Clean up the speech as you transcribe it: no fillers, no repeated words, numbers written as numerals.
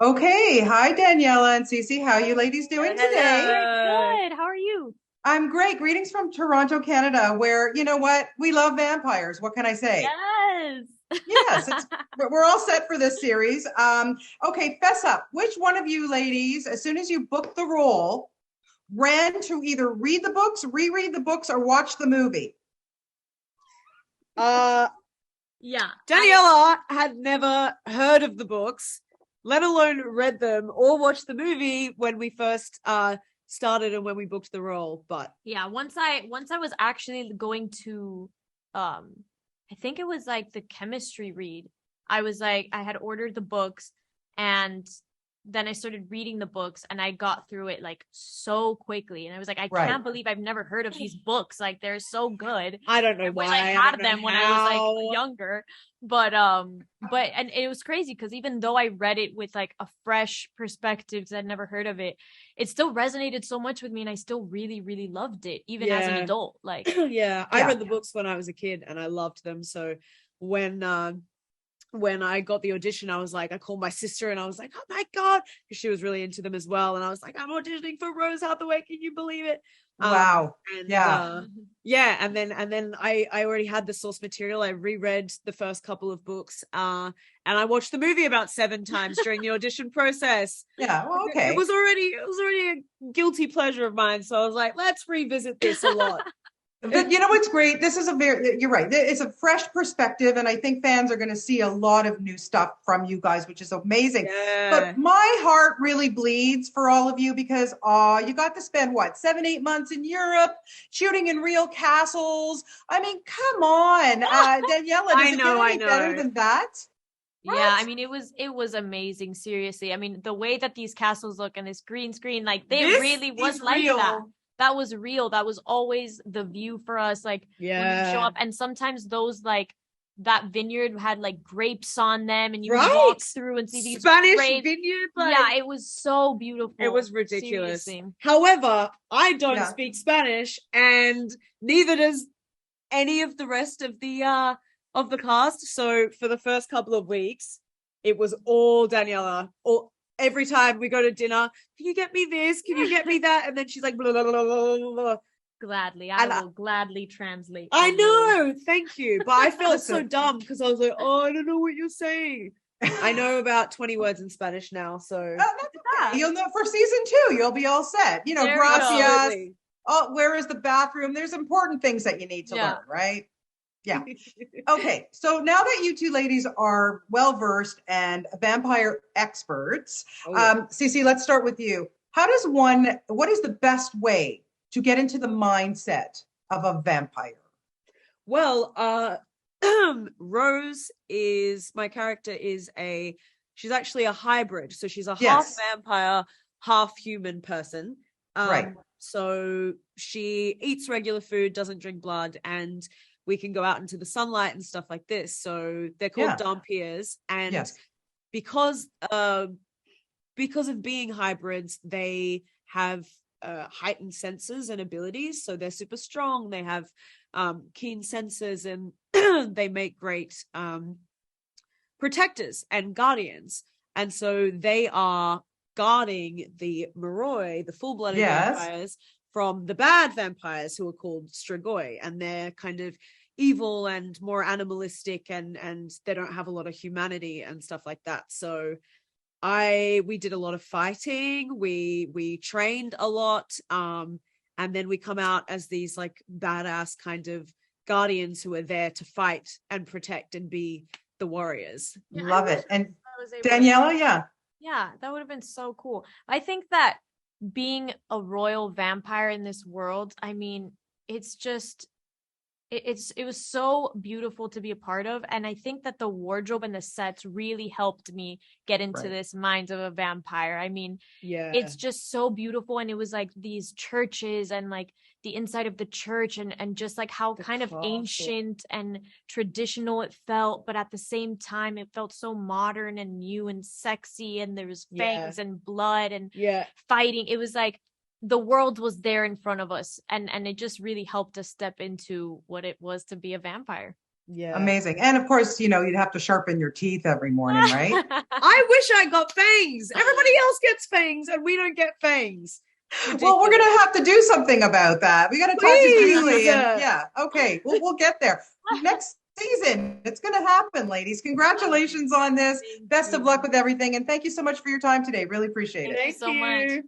Okay, hi Daniela and Cece. How are you ladies doing today? We're Hello. good. How are you? I'm great. Greetings from Toronto, Canada, where you know what? We love vampires. What can I say? Yes. Yes, it's we're all set for this series. Okay, fess up. Which one of you ladies, as soon as you booked the role, ran to either read the books, reread the books, or watch the movie? Uh, Yeah. Daniela had never heard of the books, let alone read them or watched the movie when we first started and when we booked the role. But Yeah, once I was actually going to I think it was like the chemistry read. I was like I had ordered the books and then I started reading the books and I got through it like so quickly and I was like I Right. can't believe I've never heard of these books. Like they're so good. I don't know I wish I why. I had don't know them when I was like how. younger. But and it was crazy because even though I read it with like a fresh perspective because I'd never heard of it, it still resonated so much with me and I still really, really loved it, even as an Yeah. adult. Like Yeah, I Yeah. read the books when I was a kid and I loved them. So when when I got the audition, I was like, I called my sister and I was like, oh my God, because she was really into them as well. And I was like, I'm auditioning for Rose Hathaway. Can you believe it? Wow. And Yeah. yeah, and then I already had the source material. I reread the first couple of books, and I watched the movie about 7 times during the audition process. Yeah. Well, It okay. was already a guilty pleasure of mine. So I was like, let's revisit this a lot. You know what's great? This is a very, you're right. It's a fresh perspective, and I think fans are going to see a lot of new stuff from you guys, which is amazing. But Yeah. my heart really bleeds for all of you because you got to spend what, 7, 8 months in Europe shooting in real castles. I mean, come on, Daniela, does it get I any better know. than that? yeah, I What? mean it was amazing, seriously. I mean, the way that these castles look and this green screen, like they This really was is like that. real. That was real. That was always the view for us. Like when you show Yeah. up, and sometimes those like that vineyard had like grapes on them, and you would Right? walk through and see these Spanish grapes. vineyard, like Yeah, it was so it beautiful. was ridiculous. Seriously. However, I don't Yeah. speak Spanish, and neither does any of the rest of the cast. So for the first couple of weeks, it was all Daniela. Or every time we go to dinner, can you get me this? Can you get me that? And then she's like, blah, blah, blah, blah, blah, blah. Gladly, I And will gladly translate for I you. know, thank you. But I felt so Listen. dumb because I was like, oh, I don't know what you're saying. I know about 20 words in Spanish now, so That's okay. You'll know for season 2, you'll be all set. You know, There we go. gracias. absolutely. Oh, where is the bathroom? There's important things that you need to Yeah. learn, right? Yeah. Okay. So now that you two ladies are well versed and vampire experts, Oh yeah. Cece, let's start with you. What is the best way to get into the mindset of a vampire? Well, Rose is my character is a she's actually a hybrid. So she's a half Yes. vampire, half human person. Right. So she eats regular food, doesn't drink blood, and we can go out into the sunlight and stuff like this. So they're called Yeah. Dampiers, and Yes. because uh because of being hybrids, they have heightened senses and abilities. So they're super strong. They have keen senses, and they make great protectors and guardians. And so they are guarding the Moroi, the full-blooded Yes. vampires, from the bad vampires who are called Strigoi, and they're kind of evil and more animalistic, and they don't have a lot of humanity and stuff like that. So we did a lot of fighting, we trained a lot, and then we come out as these like badass kind of guardians who are there to fight and protect and be the warriors. Yeah, I Love wish it. And I was able to. Daniela, yeah. Yeah, that would have been so cool. I think that being a royal vampire in this world, I mean, it's just it was so beautiful to be a part of, and I think that the wardrobe and the sets really helped me get into Right. this mind of a vampire. I mean, Yeah. it's just so beautiful, and it was like these churches and like the inside of the church, and just like how The kind of castle. ancient and traditional it felt, but at the same time it felt so modern and new and sexy, and there was Yeah. fangs and blood and Yeah. fighting. It was like the world was there in front of us, and it just really helped us step into what it was to be a vampire. Yeah. Amazing. And of course, you'd have to sharpen your teeth every morning, right? I wish I got fangs. Everybody else gets fangs and we don't get fangs. Well, we're going to have to do something about that. We got to talk to Please. Julie. And, yeah. Okay. We'll get there. Next season, it's going to happen, ladies. Congratulations on this. Best of luck with everything. And thank you so much for your time today. Really appreciate it. Thank you so much.